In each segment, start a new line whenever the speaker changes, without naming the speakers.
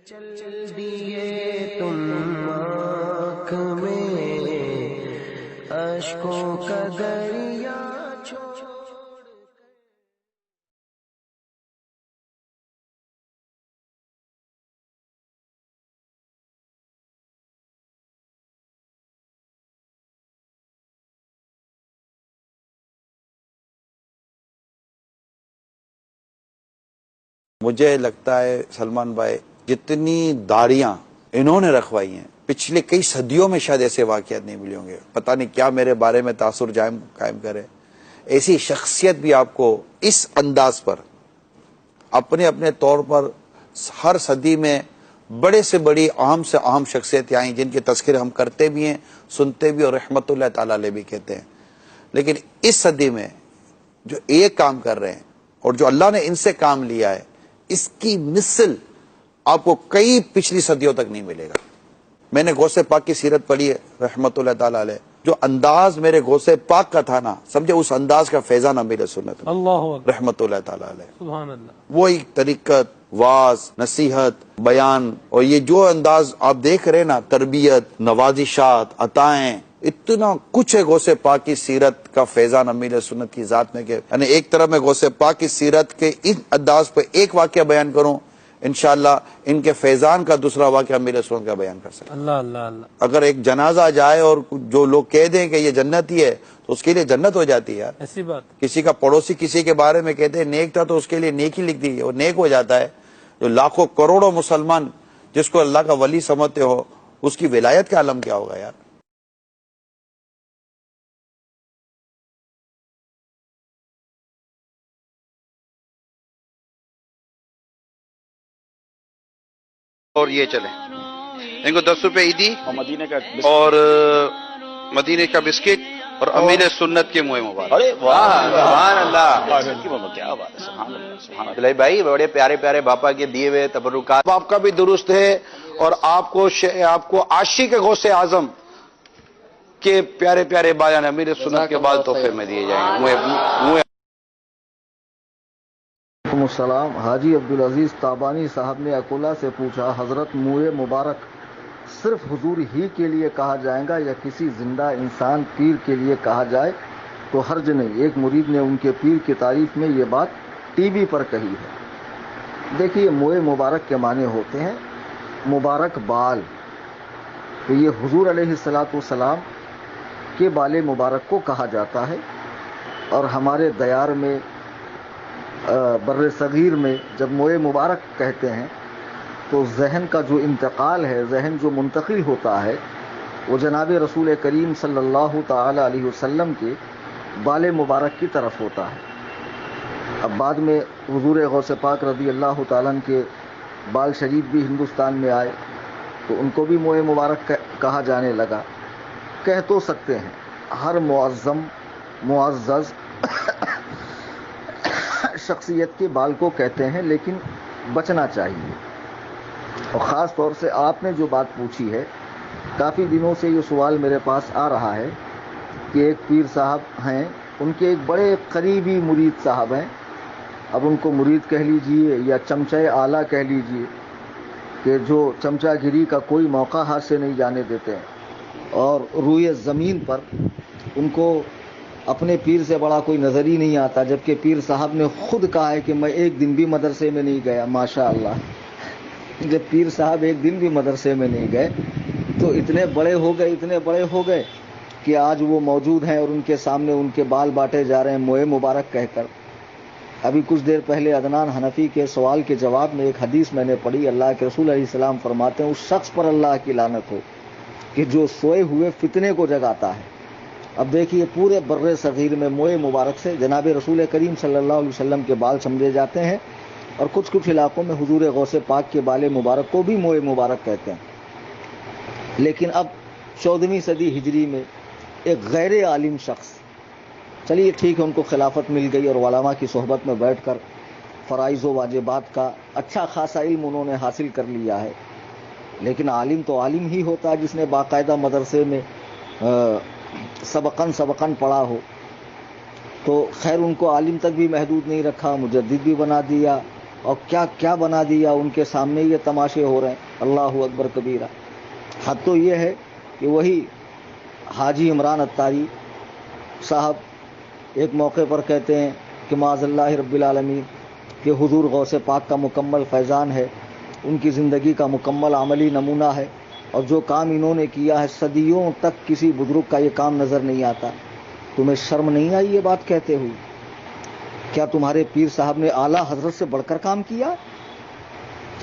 چل دیے تم آنکھ میں اشکوں کا دریا چھوڑ
مجھے لگتا ہے سلمان بھائی جتنی داڑیاں انہوں نے رکھوائی ہیں پچھلے کئی صدیوں میں شاید ایسے واقعات نہیں ملے ہوں گے. پتہ نہیں کیا میرے بارے میں تاثر قائم کرے. ایسی شخصیت بھی آپ کو اس انداز پر اپنے اپنے طور پر ہر صدی میں بڑے سے بڑی اہم سے اہم شخصیتیں آئیں جن کے تذکرے ہم کرتے بھی ہیں سنتے بھی اور رحمت اللہ تعالی علیہ بھی کہتے ہیں. لیکن اس صدی میں جو ایک کام کر رہے ہیں اور جو اللہ نے ان سے کام لیا ہے اس کی مثل آپ کو کئی پچھلی صدیوں تک نہیں ملے گا. میں نے غوث پاک کی سیرت پڑھی ہے رحمت اللہ تعالی علیہ. جو انداز میرے غوث پاک کا تھا نا سمجھے اس انداز کا فیضان امیر سنت
اللہ
رحمت اللہ تعالی علیہ.
سبحان اللہ.
وہی طریقت واز نصیحت بیان اور یہ جو انداز آپ دیکھ رہے نا تربیت نوازشات عطائیں اتنا کچھ ہے غوث پاک کی سیرت کا فیضان امیر سنت کی ذات میں کہ یعنی ایک طرف میں غوث پاک کی سیرت کے اس انداز پہ ایک واقعہ بیان کروں انشاءاللہ ان کے فیضان کا دوسرا واقعہ امیر سنت کا بیان کر سکتا.
اللہ اللہ اللہ.
اگر ایک جنازہ جائے اور جو لوگ کہہ دیں کہ یہ جنتی ہے تو اس کے لیے جنت ہو جاتی ہے یار.
ایسی بات.
کسی کا پڑوسی کسی کے بارے میں کہتے ہیں نیک تھا تو اس کے لیے نیک ہی لکھ دی اور نیک ہو جاتا ہے. جو لاکھوں کروڑوں مسلمان جس کو اللہ کا ولی سمجھتے ہو اس کی ولایت کا عالم کیا ہوگا یار. اور یہ چلے ان کو 10 روپے عیدی
اور مدینے کا
اور مدینے کا بسکٹ اور امیر سنت کے منہ مبارک.
ارے واہ سبحان اللہ کیا بات ہے. سبحان اللہ سبحان اللہ بھائی بڑے پیارے پیارے باپا کے دیے ہوئے تبرکات
آپ کا بھی درست ہے اور آپ کو عاشق غوث اعظم کے پیارے پیارے بایان امیر سنت کے بعد تحفے میں دیے جائیں گے.
وعلیکم السلام. حاجی عبدالعزیز تابانی صاحب نے اکولا سے پوچھا حضرت منہ مبارک صرف حضور ہی کے لیے کہا جائے گا یا کسی زندہ انسان پیر کے لیے کہا جائے تو حرج نہیں. ایک مرید نے ان کے پیر کی تعریف میں یہ بات ٹی وی پر کہی ہے. دیکھیے منہ مبارک کے معنی ہوتے ہیں مبارک بال. تو یہ حضور علیہ الصلاۃ والسلام کے بال مبارک کو کہا جاتا ہے. اور ہمارے دیار میں بر صغیر میں جب منہ مبارک کہتے ہیں تو ذہن کا جو انتقال ہے ذہن جو منتقل ہوتا ہے وہ جناب رسول کریم صلی اللہ تعالی علیہ وسلم کے بال مبارک کی طرف ہوتا ہے. اب بعد میں حضور غوث پاک رضی اللہ تعالیٰ کے بال شریف بھی ہندوستان میں آئے تو ان کو بھی منہ مبارک کہا جانے لگا. کہہ تو سکتے ہیں ہر معظم معزز شخصیت کے بال کو کہتے ہیں لیکن بچنا چاہیے. اور خاص طور سے آپ نے جو بات پوچھی ہے کافی دنوں سے یہ سوال میرے پاس آ رہا ہے کہ ایک پیر صاحب ہیں ان کے ایک بڑے قریبی مرید صاحب ہیں. اب ان کو مرید کہہ لیجئے یا چمچہ اعلیٰ کہہ لیجئے کہ جو چمچہ گیری کا کوئی موقع ہاتھ سے نہیں جانے دیتے ہیں اور روئے زمین پر ان کو اپنے پیر سے بڑا کوئی نظر ہی نہیں آتا. جبکہ پیر صاحب نے خود کہا ہے کہ میں ایک دن بھی مدرسے میں نہیں گیا. ماشاء اللہ جب پیر صاحب ایک دن بھی مدرسے میں نہیں گئے تو اتنے بڑے ہو گئے کہ آج وہ موجود ہیں اور ان کے سامنے ان کے بال بانٹے جا رہے ہیں منہ مبارک کہہ کر. ابھی کچھ دیر پہلے عدنان حنفی کے سوال کے جواب میں ایک حدیث میں نے پڑھی. اللہ کے رسول علیہ السلام فرماتے ہیں اس شخص پر اللہ کی لعنت ہو کہ جو سوئے ہوئے فتنے کو جگاتا ہے. اب دیکھیے پورے بر صغیر میں منہ مبارک سے جناب رسول کریم صلی اللہ علیہ وسلم کے بال سمجھے جاتے ہیں اور کچھ علاقوں میں حضور غوث پاک کے بال مبارک کو بھی منہ مبارک کہتے ہیں. لیکن اب 14ویں صدی ہجری میں ایک غیر عالم شخص چلیے ٹھیک ہے ان کو خلافت مل گئی اور علماء کی صحبت میں بیٹھ کر فرائض و واجبات کا اچھا خاصا علم انہوں نے حاصل کر لیا ہے. لیکن عالم تو عالم ہی ہوتا ہے جس نے باقاعدہ مدرسے میں سبقن پڑھا ہو. تو خیر ان کو عالم تک بھی محدود نہیں رکھا مجدد بھی بنا دیا اور کیا کیا بنا دیا ان کے سامنے یہ تماشے ہو رہے ہیں. اللہ اکبر کبیرہ. حد تو یہ ہے کہ وہی حاجی عمران اتاری صاحب ایک موقع پر کہتے ہیں کہ معاذ اللہ رب العالمین کہ حضور غوث پاک کا مکمل فیضان ہے، ان کی زندگی کا مکمل عملی نمونہ ہے، اور جو کام انہوں نے کیا ہے صدیوں تک کسی بزرگ کا یہ کام نظر نہیں آتا. تمہیں شرم نہیں آئی یہ بات کہتے ہوئے؟ کیا تمہارے پیر صاحب نے اعلیٰ حضرت سے بڑھ کر کام کیا؟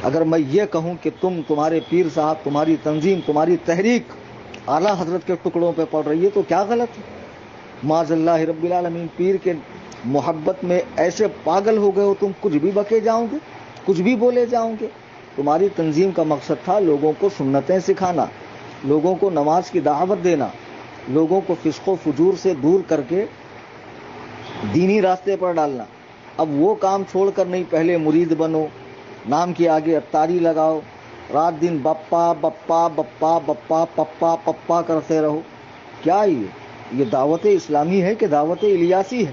اگر میں یہ کہوں کہ تمہارے پیر صاحب، تمہاری تنظیم، تمہاری تحریک اعلیٰ حضرت کے ٹکڑوں پہ پڑ رہی ہے تو کیا غلط ہے؟ معاذ اللہ رب العالمین. پیر کے محبت میں ایسے پاگل ہو گئے ہو تم، کچھ بھی بکے جاؤ گے، کچھ بھی بولے جاؤ گے. تمہاری تنظیم کا مقصد تھا لوگوں کو سنتیں سکھانا، لوگوں کو نماز کی دعوت دینا، لوگوں کو فسق و فجور سے دور کر کے دینی راستے پر ڈالنا. اب وہ کام چھوڑ کر نہیں، پہلے مرید بنو، نام کے آگے اتاری لگاؤ، رات دن بپا بپا بپا بپا پپا پپا کرتے رہو. کیا یہ دعوت اسلامی ہے کہ دعوت الیاسی ہے؟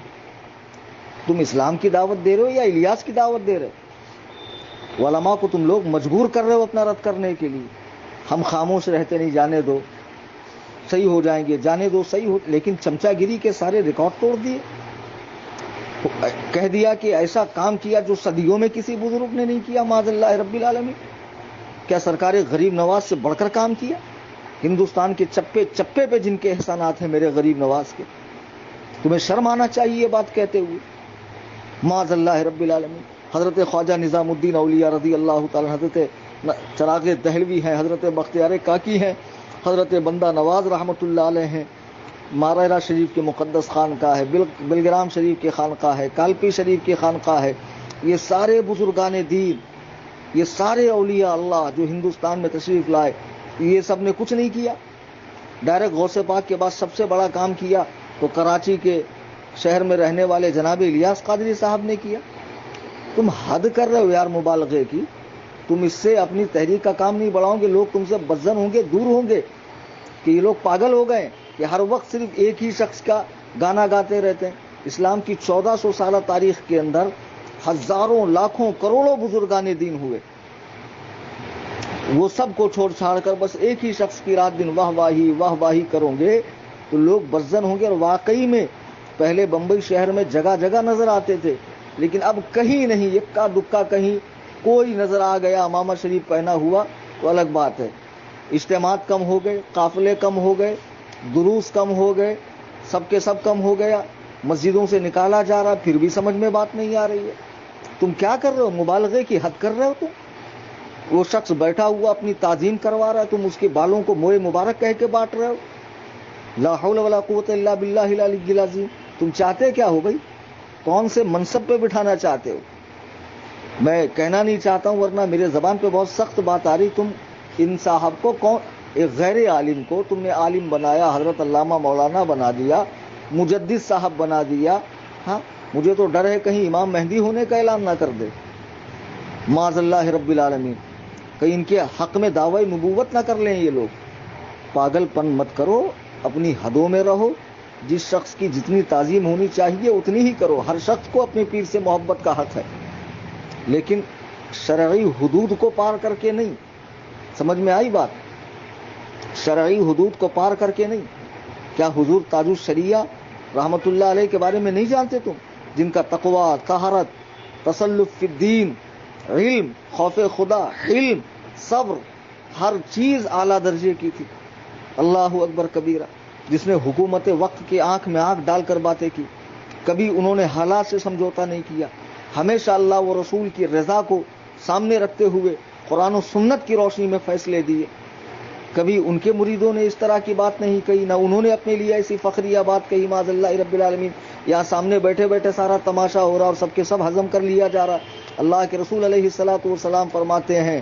تم اسلام کی دعوت دے رہے ہو یا الیاس کی دعوت دے رہے ہو؟ علماء کو تم لوگ مجبور کر رہے ہو اپنا رد کرنے کے لیے. ہم خاموش رہتے نہیں، جانے دو صحیح ہو جائیں گے، جانے دو صحیح ہو. لیکن چمچا گیری کے سارے ریکارڈ توڑ دیے، کہہ دیا کہ ایسا کام کیا جو صدیوں میں کسی بزرگ نے نہیں کیا. معاذ اللہ رب العالمین. کیا سرکار غریب نواز سے بڑھ کر کام کیا؟ ہندوستان کے چپے چپے پہ جن کے احسانات ہیں میرے غریب نواز کے، تمہیں شرم آنا چاہیے یہ بات کہتے ہوئے. معاذ اللہ رب العالمین. حضرت خواجہ نظام الدین اولیاء رضی اللہ تعالی، حضرت چراغ دہلوی ہیں، حضرت بختیار کاکی ہیں، حضرت بندہ نواز رحمۃ اللہ علیہ ہیں، مارائرہ شریف کے مقدس خانقاہ ہے، بلگرام شریف کے خانقاہ ہے، کالپی شریف کے خانقاہ ہے. یہ سارے بزرگان دین، یہ سارے اولیاء اللہ جو ہندوستان میں تشریف لائے، یہ سب نے کچھ نہیں کیا. ڈائریکٹ غوث پاک کے بعد سب سے بڑا کام کیا تو کراچی کے شہر میں رہنے والے جناب الیاس قادری صاحب نے کیا. تم حد کر رہے ہو یار مبالغے کی. تم اس سے اپنی تحریک کا کام نہیں بڑھاؤ گے، لوگ تم سے بدظن ہوں گے، دور ہوں گے کہ یہ لوگ پاگل ہو گئے کہ ہر وقت صرف ایک ہی شخص کا گانا گاتے رہتے ہیں. اسلام کی 1400 سالہ تاریخ کے اندر ہزاروں لاکھوں کروڑوں بزرگان دین ہوئے. وہ سب کو چھوڑ چھاڑ کر بس ایک ہی شخص کی رات دن واہ واہی کرو گے تو لوگ بدظن ہوں گے. اور واقعی میں پہلے بمبئی شہر میں جگہ جگہ نظر آتے تھے، لیکن اب کہیں نہیں، اکا دکا کہیں کوئی نظر آ گیا امامہ شریف پہنا ہوا تو الگ بات ہے. اجتماعات کم ہو گئے، قافلے کم ہو گئے، دروس کم ہو گئے، سب کے سب کم ہو گیا، مسجدوں سے نکالا جا رہا، پھر بھی سمجھ میں بات نہیں آ رہی ہے. تم کیا کر رہے ہو؟ مبالغے کی حد کر رہے ہو تم. وہ شخص بیٹھا ہوا اپنی تعظیم کروا رہا ہے، تم اس کے بالوں کو موئے مبارک کہہ کے بانٹ رہے ہو. لا حول ولا قوت الا باللہ العلی العظیم. تم چاہتے کیا ہو بھائی؟ کون سے منصب پہ بٹھانا چاہتے ہو؟ میں کہنا نہیں چاہتا ہوں ورنہ میرے زبان پہ بہت سخت بات آ رہی. تم ان صاحب کو کون، ایک غیر عالم کو تم نے عالم بنایا، حضرت علامہ مولانا بنا دیا، مجدد صاحب بنا دیا. ہاں مجھے تو ڈر ہے کہیں امام مہدی ہونے کا اعلان نہ کر دے. معاذ اللہ رب العالمین. کہیں ان کے حق میں دعوی نبوت نہ کر لیں یہ لوگ. پاگل پن مت کرو، اپنی حدوں میں رہو. جس شخص کی جتنی تعظیم ہونی چاہیے اتنی ہی کرو. ہر شخص کو اپنے پیر سے محبت کا حق ہے، لیکن شرعی حدود کو پار کر کے نہیں. سمجھ میں آئی بات؟ شرعی حدود کو پار کر کے نہیں. کیا حضور تاج الشریعہ رحمت اللہ علیہ کے بارے میں نہیں جانتے تم؟ جن کا تقوی، طہارت، تسلط فی الدین، علم، خوف خدا، علم، صبر، ہر چیز اعلیٰ درجے کی تھی. اللہ اکبر کبیرہ. جس نے حکومت وقت کی آنکھ میں آنکھ ڈال کر باتیں کی، کبھی انہوں نے حالات سے سمجھوتا نہیں کیا، ہمیشہ اللہ و رسول کی رضا کو سامنے رکھتے ہوئے قرآن و سنت کی روشنی میں فیصلے دیے. کبھی ان کے مریدوں نے اس طرح کی بات نہیں کہی، نہ انہوں نے اپنے لیے ایسی فخریہ بات کہی. معاذ اللہ رب العالمین. یہاں سامنے بیٹھے بیٹھے سارا تماشا ہو رہا اور سب کے سب ہضم کر لیا جا رہا. اللہ کے رسول علیہ الصلوۃ والسلام فرماتے ہیں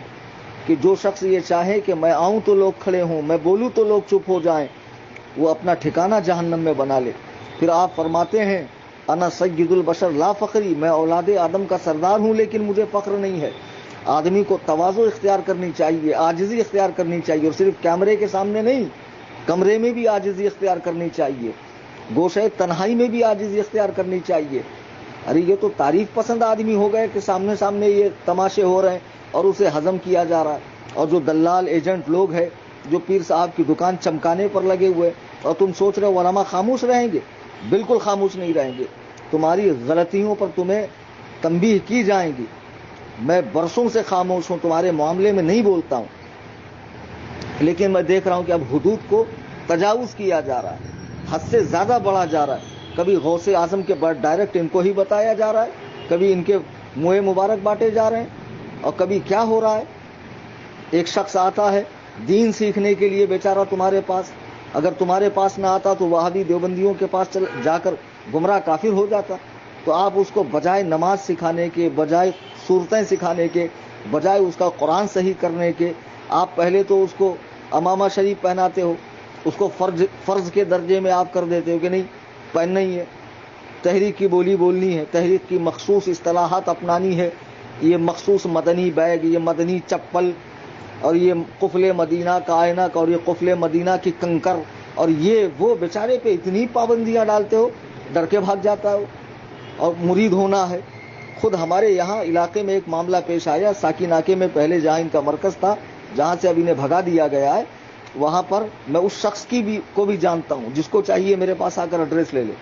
کہ جو شخص یہ چاہے کہ میں آؤں تو لوگ کھڑے ہوں، میں بولوں تو لوگ چپ ہو جائیں، وہ اپنا ٹھکانہ جہنم میں بنا لے. پھر آپ فرماتے ہیں انا سید البشر لا فخری، میں اولاد آدم کا سردار ہوں لیکن مجھے فخر نہیں ہے. آدمی کو تواضع اختیار کرنی چاہیے، عاجزی اختیار کرنی چاہیے، اور صرف کیمرے کے سامنے نہیں، کمرے میں بھی عاجزی اختیار کرنی چاہیے، گوشے تنہائی میں بھی عاجزی اختیار کرنی چاہیے. ارے یہ تو تعریف پسند آدمی ہو گئے کہ سامنے سامنے یہ تماشے ہو رہے ہیں اور اسے ہضم کیا جا رہا ہے. اور جو دلال ایجنٹ لوگ ہیں جو پیر صاحب کی دکان چمکانے پر لگے ہوئے, اور تم سوچ رہے ہو علماء خاموش رہیں گے. بالکل خاموش نہیں رہیں گے. تمہاری غلطیوں پر تمہیں تنبیہ کی جائیں گی. میں برسوں سے خاموش ہوں, تمہارے معاملے میں نہیں بولتا ہوں, لیکن میں دیکھ رہا ہوں کہ اب حدود کو تجاوز کیا جا رہا ہے, حد سے زیادہ بڑھا جا رہا ہے. کبھی غوث اعظم کے بعد ڈائریکٹ ان کو ہی بتایا جا رہا ہے, کبھی ان کے منہ مبارک بانٹے جا رہے ہیں, اور کبھی کیا ہو رہا ہے. ایک شخص آتا ہے دین سیکھنے کے لیے بیچارہ تمہارے پاس, اگر تمہارے پاس نہ آتا تو وہابی دیوبندیوں کے پاس جا کر گمراہ کافر ہو جاتا. تو آپ اس کو بجائے نماز سکھانے کے, بجائے صورتیں سکھانے کے, بجائے اس کا قرآن صحیح کرنے کے, آپ پہلے تو اس کو امامہ شریف پہناتے ہو, اس کو فرض کے درجے میں آپ کر دیتے ہو کہ نہیں پہننا ہی ہے. تحریک کی بولی بولنی ہے, تحریک کی مخصوص اصطلاحات اپنانی ہے, یہ مخصوص مدنی بیگ, یہ مدنی چپل, اور یہ قفل مدینہ کا عینک, اور یہ قفل مدینہ کی کنکر, اور یہ وہ بیچارے پہ اتنی پابندیاں ڈالتے ہو, ڈر کے بھاگ جاتا ہو. اور مرید ہونا ہے. خود ہمارے یہاں علاقے میں ایک معاملہ پیش آیا, ساکی ناکے میں پہلے جہاں ان کا مرکز تھا, جہاں سے اب انہیں بھگا دیا گیا ہے, وہاں پر میں اس شخص کو بھی جانتا ہوں, جس کو چاہیے میرے پاس آ کر ایڈریس لے لے.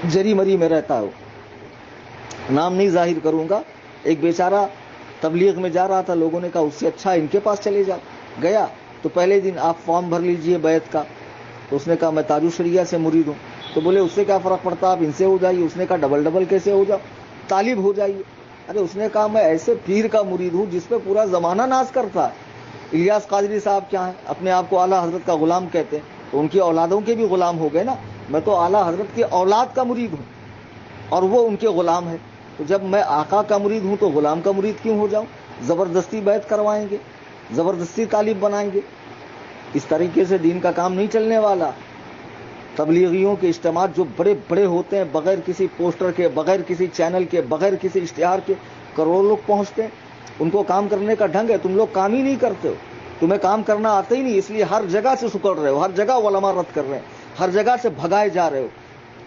جری مری میں رہتا ہو, نام نہیں ظاہر کروں گا. ایک بیچارہ تبلیغ میں جا رہا تھا, لوگوں نے کہا اس سے اچھا ان کے پاس چلے جا. گیا تو پہلے دن آپ فارم بھر لیجئے بیعت کا. تو اس نے کہا میں تاج الشریعہ سے مرید ہوں. تو بولے اس سے کیا فرق پڑتا, آپ ان سے ہو جائیے. اس نے کہا ڈبل کیسے ہو جاؤ, طالب ہو جائیے. ارے اس نے کہا میں ایسے پیر کا مرید ہوں جس پہ پورا زمانہ ناز کرتا ہے. الیاس قادری صاحب کیا ہیں, اپنے آپ کو اعلیٰ حضرت کا غلام کہتے ہیں, تو ان کی اولادوں کے بھی غلام ہو گئے نا. میں تو اعلیٰ حضرت کی اولاد کا مرید ہوں اور وہ ان کے غلام ہے. تو جب میں آقا کا مرید ہوں تو غلام کا مرید کیوں ہو جاؤں؟ زبردستی بیعت کروائیں گے, زبردستی طالب بنائیں گے. اس طریقے سے دین کا کام نہیں چلنے والا. تبلیغیوں کے اجتماعات جو بڑے بڑے ہوتے ہیں, بغیر کسی پوسٹر کے, بغیر کسی چینل کے, بغیر کسی اشتہار کے کروڑوں لوگ پہنچتے ہیں. ان کو کام کرنے کا ڈھنگ ہے, تم لوگ کام ہی نہیں کرتے ہو. تمہیں کام کرنا آتا ہی نہیں, اس لیے ہر جگہ سے سکڑ رہے ہو, ہر جگہ علماء رد کر رہے ہیں, ہر جگہ سے بھگائے جا رہے ہو.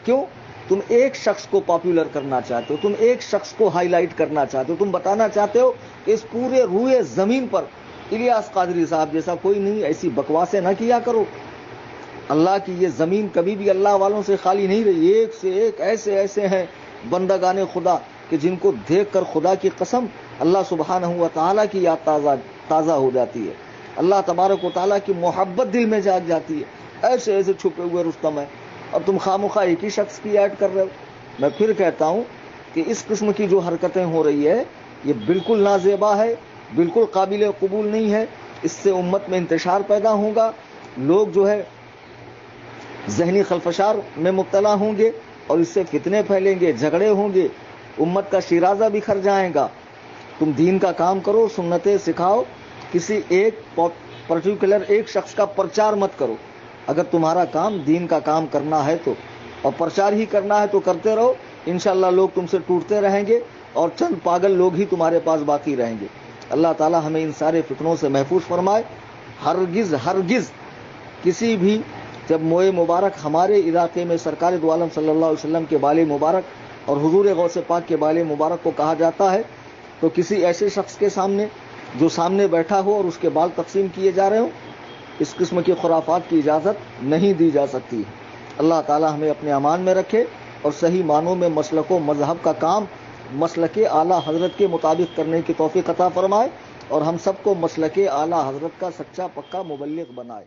کیوں؟ تم ایک شخص کو پاپولر کرنا چاہتے ہو, تم ایک شخص کو ہائی لائٹ کرنا چاہتے ہو, تم بتانا چاہتے ہو کہ اس پورے روئے زمین پر الیاس قادری صاحب جیسا کوئی نہیں. ایسی بکواسیں نہ کیا کرو. اللہ کی یہ زمین کبھی بھی اللہ والوں سے خالی نہیں رہی. ایک سے ایک ایسے ایسے ہیں بندگان خدا کہ جن کو دیکھ کر خدا کی قسم اللہ سبحانہ و تعالیٰ کی یاد تازہ ہو جاتی ہے. اللہ تبارک و تعالیٰ کی محبت دل میں جاگ جاتی ہے. ایسے ایسے چھپے ہوئے رستم ہیں, اور تم خامخواہ ایک ہی شخص کی ایڈ کر رہے ہو. میں پھر کہتا ہوں کہ اس قسم کی جو حرکتیں ہو رہی ہے یہ بالکل نازیبا ہے, بالکل قابل قبول نہیں ہے. اس سے امت میں انتشار پیدا ہوگا, لوگ جو ہے ذہنی خلفشار میں مبتلا ہوں گے, اور اس سے فتنے پھیلیں گے, جھگڑے ہوں گے, امت کا شیرازہ بکھر جائے گا. تم دین کا کام کرو, سنتیں سکھاؤ, کسی ایک پرٹیکولر ایک شخص کا پرچار مت کرو. اگر تمہارا کام دین کا کام کرنا ہے تو, اور پرچار ہی کرنا ہے تو کرتے رہو. انشاءاللہ لوگ تم سے ٹوٹتے رہیں گے, اور چند پاگل لوگ ہی تمہارے پاس باقی رہیں گے. اللہ تعالی ہمیں ان سارے فتنوں سے محفوظ فرمائے. ہرگز کسی بھی, جب موئے مبارک ہمارے علاقے میں سرکار دو عالم صلی اللہ علیہ وسلم کے بال مبارک اور حضور غوث پاک کے بال مبارک کو کہا جاتا ہے, تو کسی ایسے شخص کے سامنے جو سامنے بیٹھا ہو اور اس کے بال تقسیم کیے جا رہے ہوں, اس قسم کی خرافات کی اجازت نہیں دی جا سکتی. اللہ تعالی ہمیں اپنے امان میں رکھے, اور صحیح معنوں میں مسلک و مذہب کا کام مسلک اعلیٰ حضرت کے مطابق کرنے کی توفیق عطا فرمائے, اور ہم سب کو مسلک اعلیٰ حضرت کا سچا پکا مبلغ بنائے.